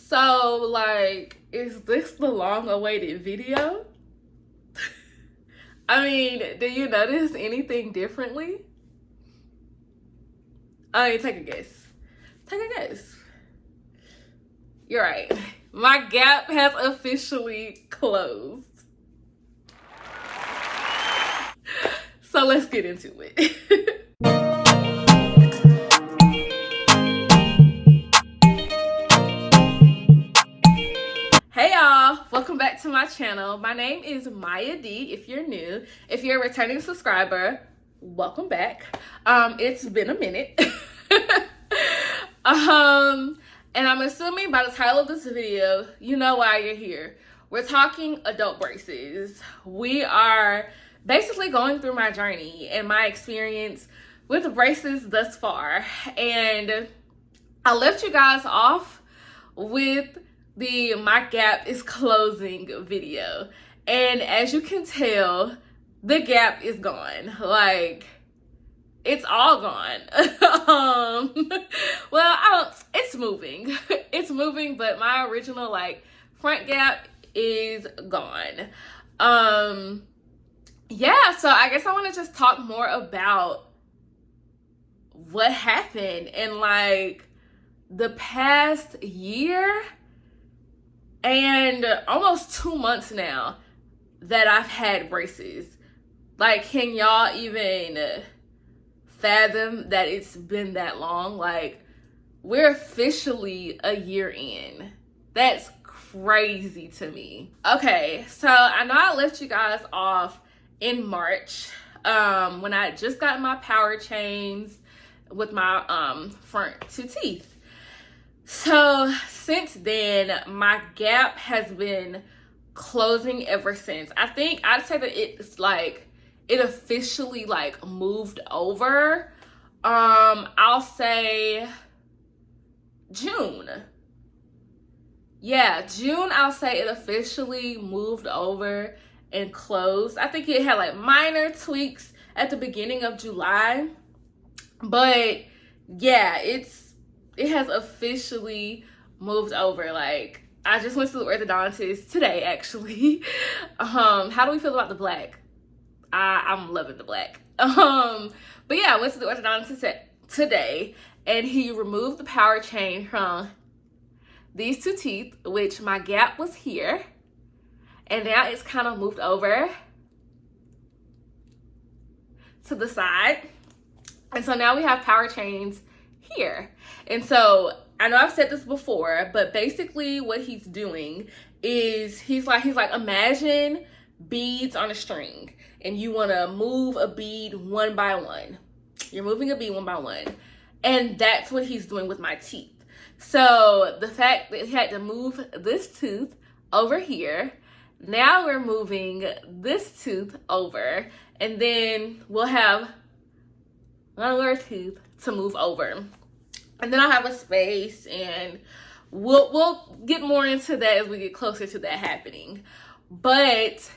So, like, is this the long-awaited video? I mean, do you notice anything differently? I mean, take a guess. Take a guess. You're right. My Gap has officially closed. So let's get into it. Hey y'all, welcome back to my channel. My name is Maya D if you're new. If you're a returning subscriber, welcome back. It's been a minute. And I'm assuming by the title of this video, you know why you're here. We're talking adult braces. We are basically going through my journey and my experience with the braces thus far. And I left you guys off with the My Gap is closing video. And as you can tell, the gap is gone. Like, it's all gone. It's moving. It's moving, but my original like front gap is gone. Yeah, so I guess I want to just talk more about what happened in like the past year and almost 2 months now that I've had braces. Like, can y'all even fathom that it's been that long? Like, we're officially a year in. That's crazy to me. Okay, so I know I left you guys off in March when I just got my power chains with my front two teeth. So since then, my gap has been closing ever since. I think I'd say that it's like it officially like moved over. I'll say June. Yeah, June, I'll say it officially moved over and closed. I think it had like minor tweaks at the beginning of July. But yeah, it has officially moved over. Like, I just went to the orthodontist today, actually. How do we feel about the black? I'm loving the black. But yeah, I went to the orthodontist today, and he removed the power chain from these two teeth, which my gap was here, and now it's kind of moved over to the side. And so now we have power chains here. And so I know I've said this before, but basically what he's doing is he's like imagine beads on a string, and you want to move a bead one by one. You're moving a bead one by one, and that's what he's doing with my teeth. So the fact that he had to move this tooth over here, now we're moving this tooth over, and then we'll have another tooth to move over. And then I'll have a space, and we'll get more into that as we get closer to that happening. But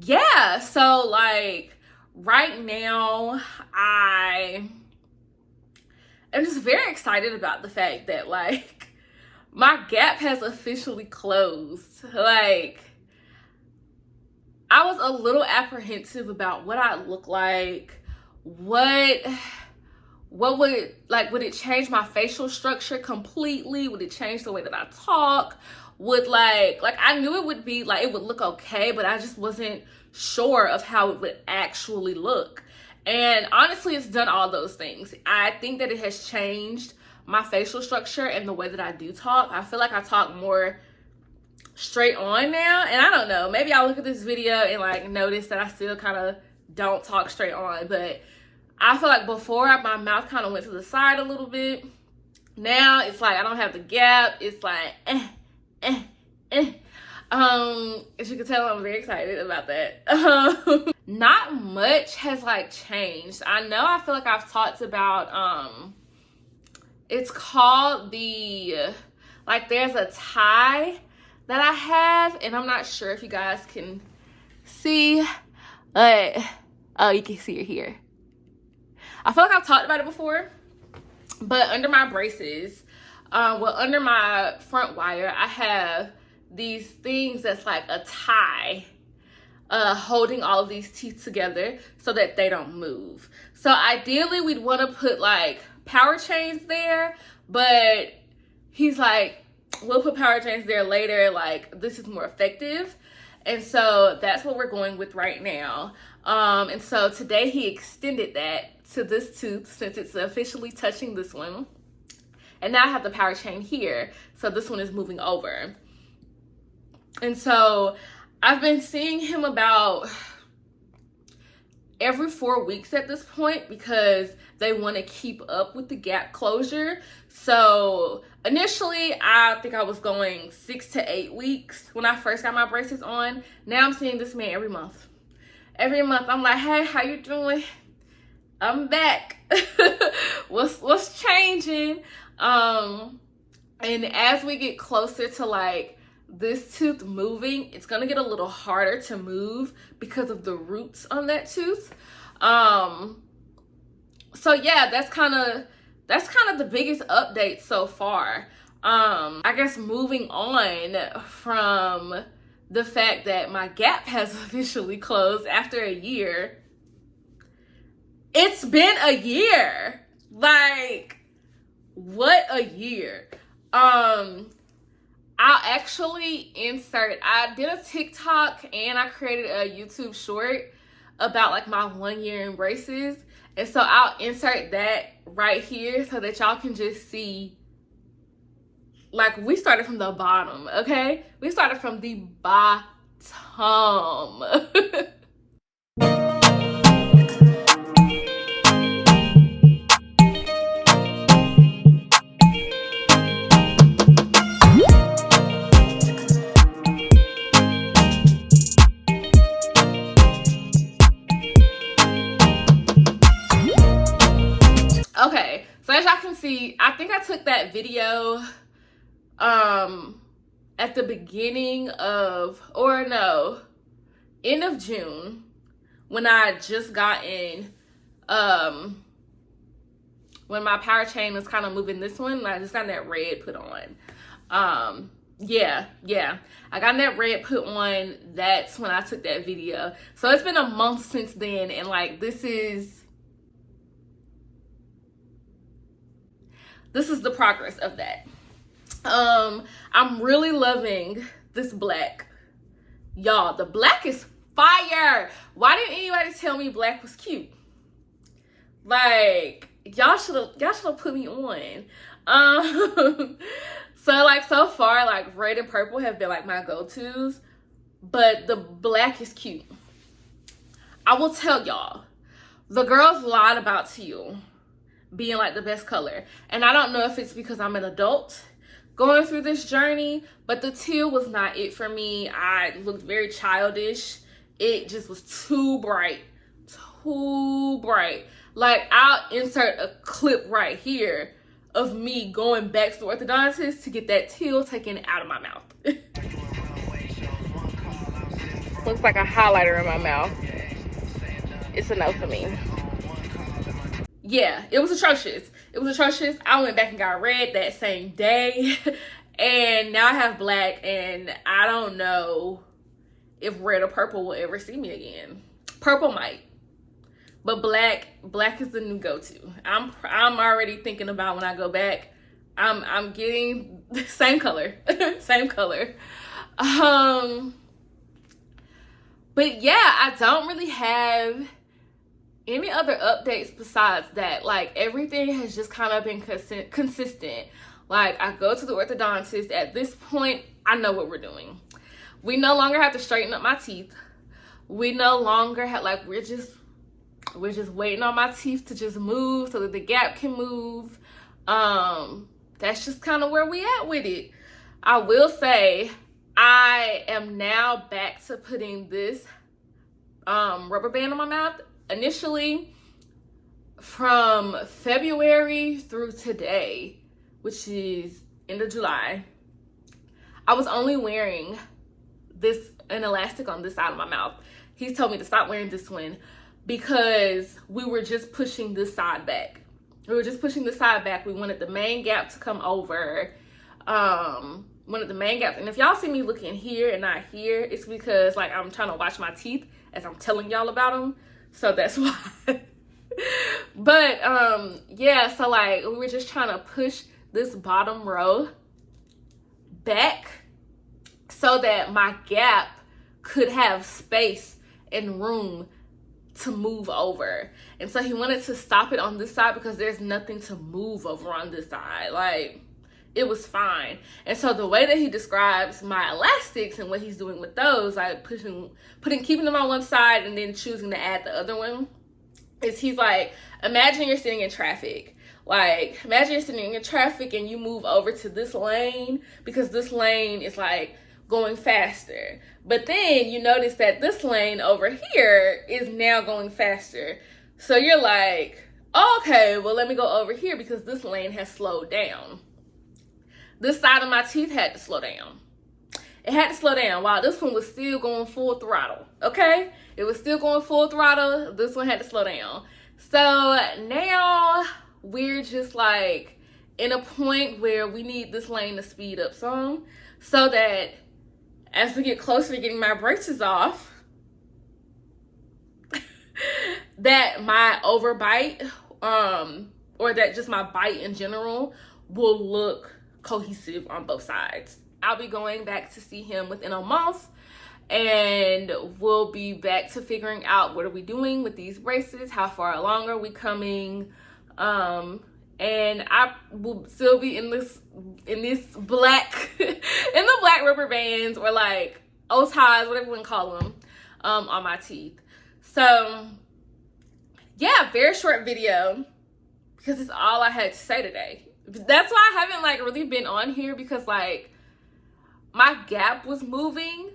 yeah, so like right now I'm just very excited about the fact that like my gap has officially closed. Like, I was a little apprehensive about what I look like. What would it change my facial structure completely? Would it change the way that I talk? Would like I knew it would be like, it would look okay, but I just wasn't sure of how it would actually look. And honestly, it's done all those things. I think that it has changed my facial structure and the way that I do talk. I feel like I talk more straight on now. And I don't know, maybe I'll look at this video and like notice that I still kind of don't talk straight on, but I feel like before my mouth kind of went to the side a little bit. Now it's like I don't have the gap. It's like as you can tell, I'm very excited about that. Not much has like changed. I know I feel like I've talked about it's called the like there's a tie that I have, and I'm not sure if you guys can see, but oh, you can see it here. I feel like I've talked about it before, but under my braces, Well, under my front wire, I have these things that's like a tie holding all of these teeth together so that they don't move. So ideally, we'd want to put like power chains there, but he's like, we'll put power chains there later. Like, this is more effective. And so that's what we're going with right now. And so today he extended that to this tooth since it's officially touching this one. And now I have the power chain here. So this one is moving over. And so I've been seeing him about every 4 weeks at this point because they want to keep up with the gap closure. So initially, I think I was going 6 to 8 weeks when I first got my braces on. Now I'm seeing this man every month. Every month, I'm like, hey, how you doing? I'm back. What's changing? And as we get closer to like this tooth moving, it's gonna get a little harder to move because of the roots on that tooth. So yeah, that's kind of the biggest update so far. I guess moving on from the fact that my gap has officially closed after a year. It's been a year. Like, what a year. I'll actually insert, I did a TikTok and I created a YouTube short about like my 1 year in braces. And so I'll insert that right here so that y'all can just see, like, we started from the bottom, okay? We started from the bottom. Okay, so as y'all can see, I think I took that video at the beginning of, or no, end of June, when I just gotten when my power chain was kind of moving this one, I just got that red put on. Yeah, I got that red put on. That's when I took that video. So it's been a month since then, and like this is the progress of that. I'm really loving this black. Y'all, the black is fire. Why didn't anybody tell me black was cute? Like, y'all should have put me on. So like so far, like red and purple have been like my go-tos, but the black is cute. I will tell y'all, the girls lied about teal being like the best color. And I don't know if it's because I'm an adult going through this journey, but the teal was not it for me. I looked very childish. It just was too bright. Like, I'll insert a clip right here of me going back to the orthodontist to get that teal taken out of my mouth. Looks like a highlighter in my mouth. It's a no for me. Yeah, it was atrocious. I went back and got red that same day. And now I have black, and I don't know if red or purple will ever see me again. Purple might. But black is the new go-to. I'm already thinking about when I go back, I'm getting the same color. Same color. But yeah, I don't really have any other updates besides that. Like, everything has just kind of been consistent. Like, I go to the orthodontist. At this point, I know what we're doing. We no longer have to straighten up my teeth. We no longer have, like, we're just waiting on my teeth to just move so that the gap can move. That's just kind of where we at with it. I will say, I am now back to putting this rubber band on my mouth. Initially, from February through today, which is end of July, I was only wearing an elastic on this side of my mouth. He's told me to stop wearing this one because we were just pushing this side back. We were just pushing the side back. We wanted the main gap to come over. Wanted the main gap. And if y'all see me looking here and not here, it's because like I'm trying to watch my teeth as I'm telling y'all about them. So that's why. But yeah, so like we were just trying to push this bottom row back so that my gap could have space and room to move over. And so he wanted to stop it on this side because there's nothing to move over on this side. Like, it was fine. And so the way that he describes my elastics and what he's doing with those, like keeping them on one side and then choosing to add the other one, is he's like, imagine you're sitting in traffic. Like, imagine you're sitting in traffic and you move over to this lane because this lane is like going faster. But then you notice that this lane over here is now going faster. So you're like, oh, okay, well, let me go over here because this lane has slowed down. This side of my teeth had to slow down. It had to slow down while this one was still going full throttle, okay? It was still going full throttle. This one had to slow down. So now we're just like in a point where we need this lane to speed up some so that as we get closer to getting my braces off, that my overbite, or that just my bite in general will look cohesive on both sides. I'll be going back to see him within a month, and we'll be back to figuring out what are we doing with these braces, how far along are we coming, and I will still be in this black in the black rubber bands, or like O-ties, whatever you want to call them, on my teeth. So yeah, very short video because it's all I had to say today. That's why I haven't like really been on here, because like my gap was moving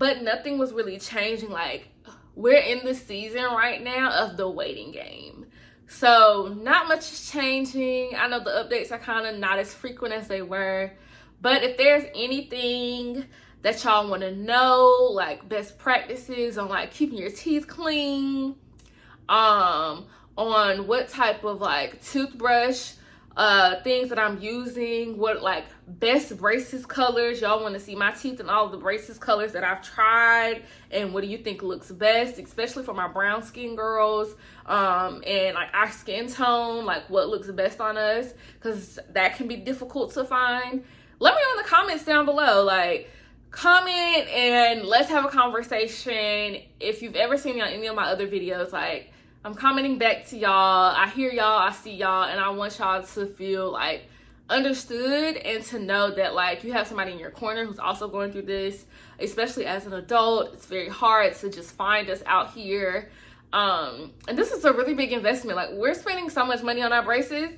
but nothing was really changing. Like, we're in the season right now of the waiting game, so not much is changing. I know the updates are kind of not as frequent as they were, but if there's anything that y'all want to know, like best practices on like keeping your teeth clean, on what type of like toothbrush things that I'm using, what like best braces colors, y'all want to see my teeth and all of the braces colors that I've tried, and what do you think looks best, especially for my brown skin girls, and like our skin tone, like what looks best on us, because that can be difficult to find. Let me know in the comments down below, like comment and let's have a conversation. If you've ever seen me on any of my other videos, like I'm commenting back to y'all. I hear y'all, I see y'all, and I want y'all to feel like understood and to know that like you have somebody in your corner who's also going through this, especially as an adult. It's very hard to just find us out here. And this is a really big investment. Like, we're spending so much money on our braces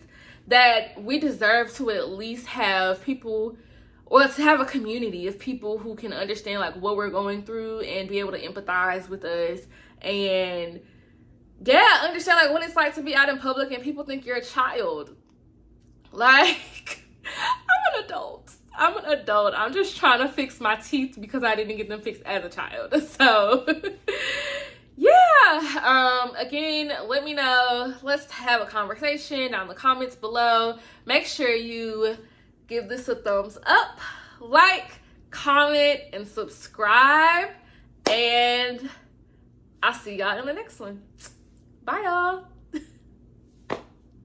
that we deserve to at least have people, or to have a community of people who can understand like what we're going through and be able to empathize with us, and yeah, understand like what it's like to be out in public and people think you're a child. Like, I'm an adult. I'm just trying to fix my teeth because I didn't get them fixed as a child. So yeah, again, let me know. Let's have a conversation down in the comments below. Make sure you give this a thumbs up, like, comment, and subscribe. And I'll see y'all in the next one. Bye, y'all.